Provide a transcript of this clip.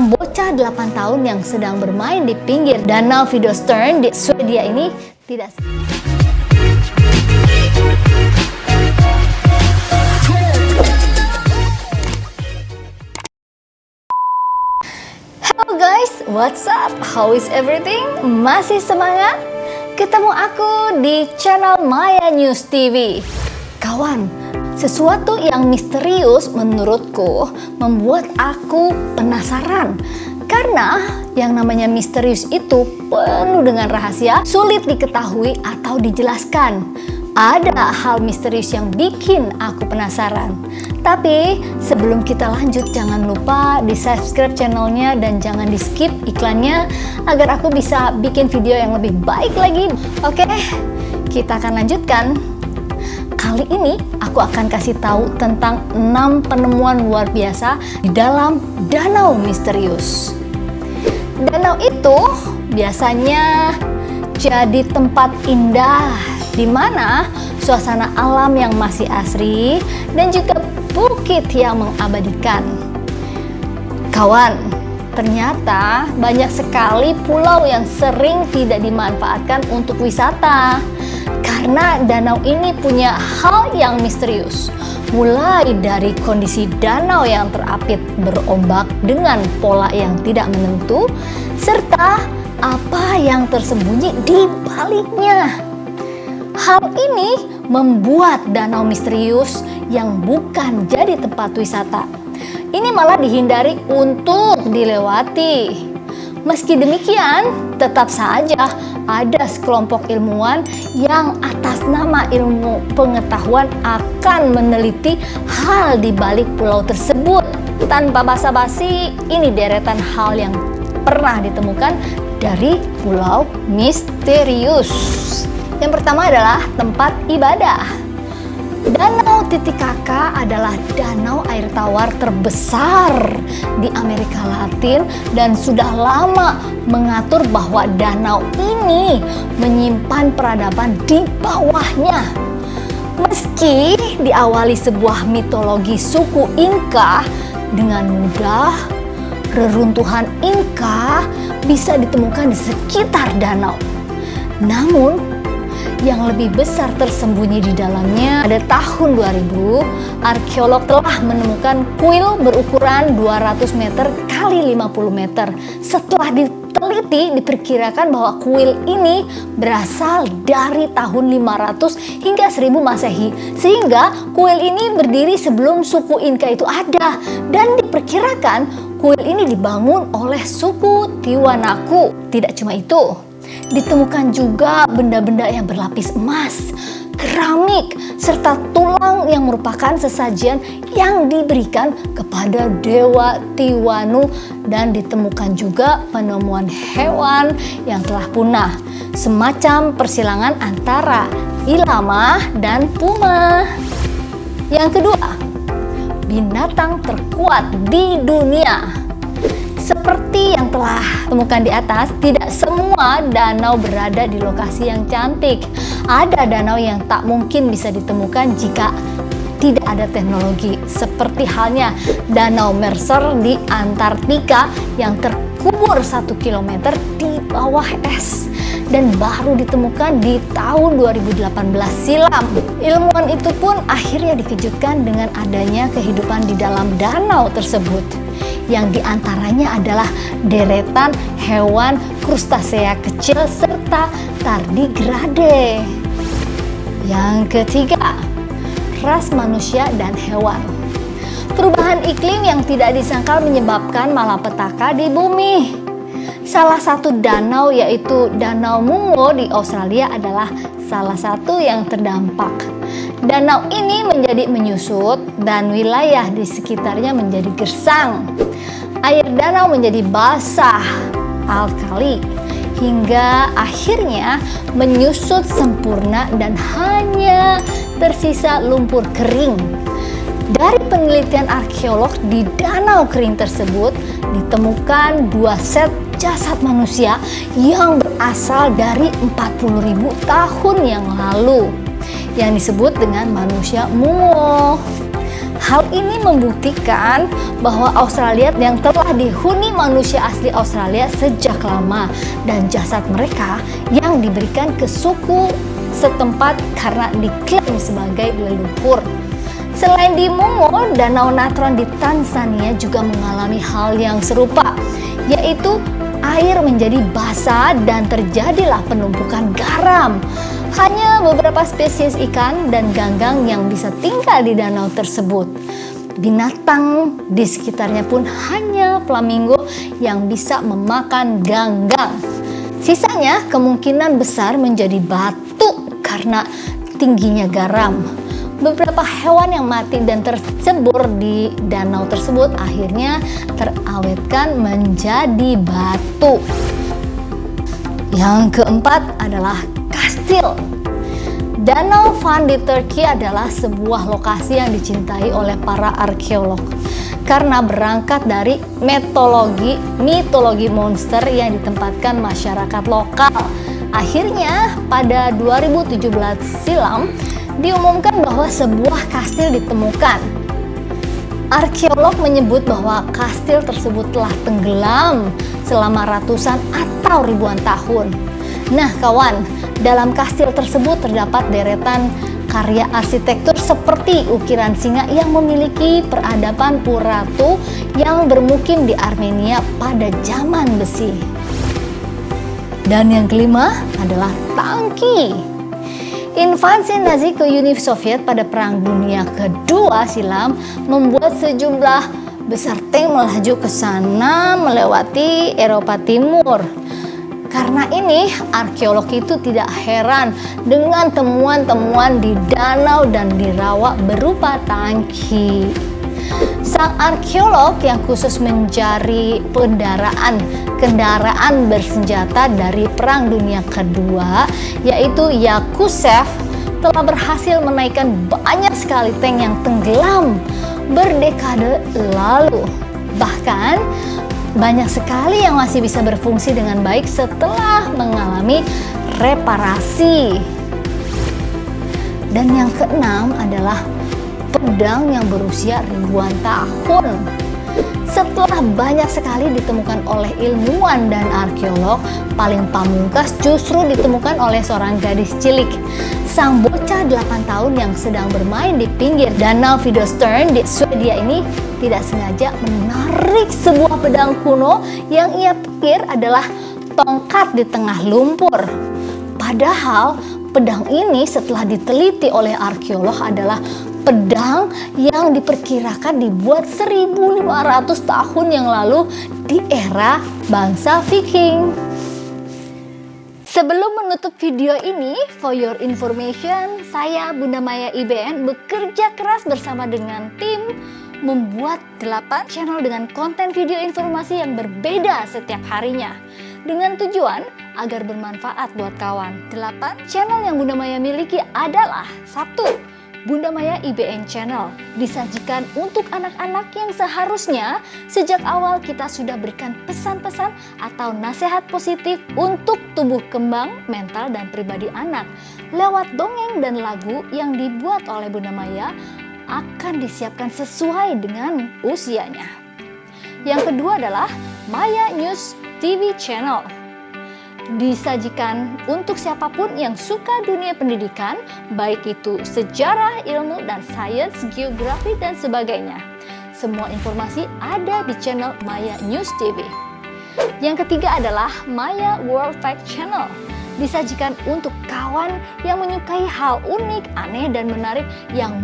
Bocah 8 tahun yang sedang bermain di pinggir danau Vidostern di Swedia ini tidak. Hello guys, what's up? How is everything? Masih semangat? Ketemu aku di channel Maya News TV. Kawan, sesuatu yang misterius menurutku membuat aku penasaran. Karena yang namanya misterius itu penuh dengan rahasia, sulit diketahui atau dijelaskan. Ada hal misterius yang bikin aku penasaran. Tapi sebelum kita lanjut, jangan lupa di subscribe channelnya dan jangan di skip iklannya agar aku bisa bikin video yang lebih baik lagi. Oke, kita akan lanjutkan. Kali ini aku akan kasih tahu tentang 6 penemuan luar biasa di dalam danau misterius. Danau itu biasanya jadi tempat indah di mana suasana alam yang masih asri dan juga bukit yang mengabadikan. Kawan, ternyata banyak sekali pulau yang sering tidak dimanfaatkan untuk wisata. Karena danau ini punya hal yang misterius. Mulai dari kondisi danau yang terapit berombak dengan pola yang tidak menentu, serta apa yang tersembunyi di baliknya. Hal ini membuat danau misterius yang bukan jadi tempat wisata ini malah dihindari untuk dilewati. Meski demikian, tetap saja ada sekelompok ilmuwan yang atas nama ilmu pengetahuan akan meneliti hal di balik pulau tersebut. Tanpa basa-basi, ini deretan hal yang pernah ditemukan dari pulau misterius. Yang pertama adalah tempat ibadah. Danau Titicaca adalah danau air tawar terbesar di Amerika Latin dan sudah lama mengatur bahwa danau ini menyimpan peradaban di bawahnya. Meski diawali sebuah mitologi suku Inka, dengan mudah reruntuhan Inka bisa ditemukan di sekitar danau. Namun yang lebih besar tersembunyi di dalamnya. Pada tahun 2000, arkeolog telah menemukan kuil berukuran 200 meter kali 50 meter. Setelah diteliti, diperkirakan bahwa kuil ini berasal dari tahun 500 hingga 1000 Masehi. Sehingga kuil ini berdiri sebelum suku Inka itu ada. Dan diperkirakan kuil ini dibangun oleh suku Tiwanaku. Tidak cuma itu, ditemukan juga benda-benda yang berlapis emas, keramik, serta tulang yang merupakan sesajian yang diberikan kepada Dewa Tiwanu. Dan ditemukan juga penemuan hewan yang telah punah, semacam persilangan antara ilama dan puma. Yang kedua, binatang terkuat di dunia. Seperti yang telah temukan di atas, tidak semua danau berada di lokasi yang cantik. Ada danau yang tak mungkin bisa ditemukan jika tidak ada teknologi. Seperti halnya Danau Mercer di Antartika yang terkubur 1 km di bawah es dan baru ditemukan di tahun 2018 silam. Ilmuwan itu pun akhirnya dikejutkan dengan adanya kehidupan di dalam danau tersebut, yang diantaranya adalah deretan hewan krustasea kecil serta tardigrade. Yang ketiga, ras manusia dan hewan. Perubahan iklim yang tidak disangkal menyebabkan malapetaka di bumi. Salah satu danau, yaitu Danau Mungo di Australia, adalah salah satu yang terdampak. Danau ini menjadi menyusut dan wilayah di sekitarnya menjadi gersang. Air danau menjadi basah, alkali, hingga akhirnya menyusut sempurna dan hanya tersisa lumpur kering. Dari penelitian arkeolog di danau kering tersebut ditemukan 2 set jasad manusia yang berasal dari 40.000 tahun yang lalu yang disebut dengan manusia Mungo. Hal ini membuktikan bahwa Australia yang telah dihuni manusia asli Australia sejak lama dan jasad mereka yang diberikan ke suku setempat karena diklaim sebagai leluhur. Selain di Mungo, Danau Natron di Tanzania juga mengalami hal yang serupa, yaitu air menjadi basah dan terjadilah penumpukan garam. Hanya beberapa spesies ikan dan ganggang yang bisa tinggal di danau tersebut. Binatang di sekitarnya pun hanya flamingo yang bisa memakan ganggang. Sisanya kemungkinan besar menjadi batu karena tingginya garam. Beberapa hewan yang mati dan tercebur di danau tersebut akhirnya terawetkan menjadi batu. Yang keempat adalah kastil. Danau Van di Turki adalah sebuah lokasi yang dicintai oleh para arkeolog karena berangkat dari mitologi monster yang ditempatkan masyarakat lokal. Akhirnya pada 2017 silam diumumkan bahwa sebuah kastil ditemukan. Arkeolog menyebut bahwa kastil tersebut telah tenggelam selama ratusan atau ribuan tahun. Nah kawan, dalam kastil tersebut terdapat deretan karya arsitektur seperti ukiran singa yang memiliki peradaban Urartu yang bermukim di Armenia pada zaman besi. Dan yang kelima adalah tangki. Invasi Nazi ke Uni Soviet pada Perang Dunia Kedua silam membuat sejumlah besar tank melaju ke sana melewati Eropa Timur. Karena ini, arkeolog itu tidak heran dengan temuan-temuan di danau dan di rawa berupa tangki. Sang arkeolog yang khusus mencari kendaraan bersenjata dari Perang Dunia Kedua, yaitu Yakusev, telah berhasil menaikkan banyak sekali tank yang tenggelam berdekade lalu. Bahkan banyak sekali yang masih bisa berfungsi dengan baik setelah mengalami reparasi. Dan yang keenam adalah pedang yang berusia ribuan tahun. Setelah banyak sekali ditemukan oleh ilmuwan dan arkeolog, paling pamungkas justru ditemukan oleh seorang gadis cilik. Sang bocah 8 tahun yang sedang bermain di pinggir danau Fidöstern di Swedia ini tidak sengaja menarik sebuah pedang kuno yang ia pikir adalah tongkat di tengah lumpur. Padahal pedang ini setelah diteliti oleh arkeolog adalah pedang yang diperkirakan dibuat 1500 tahun yang lalu di era bangsa Viking. Sebelum menutup video ini, for your information, saya Bunda Maya IBN bekerja keras bersama dengan tim membuat 8 channel dengan konten video informasi yang berbeda setiap harinya dengan tujuan agar bermanfaat buat kawan. 8 channel yang Bunda Maya miliki adalah 1. Bunda Maya IBN Channel disajikan untuk anak-anak yang seharusnya sejak awal kita sudah berikan pesan-pesan atau nasihat positif untuk tumbuh kembang mental dan pribadi anak lewat dongeng dan lagu yang dibuat oleh Bunda Maya akan disiapkan sesuai dengan usianya. Yang kedua adalah Maya News TV Channel. Disajikan untuk siapapun yang suka dunia pendidikan, baik itu sejarah, ilmu, dan sains, geografi, dan sebagainya. Semua informasi ada di channel Maya News TV. Yang ketiga adalah Maya World Fact Channel. Disajikan untuk kawan yang menyukai hal unik, aneh, dan menarik yang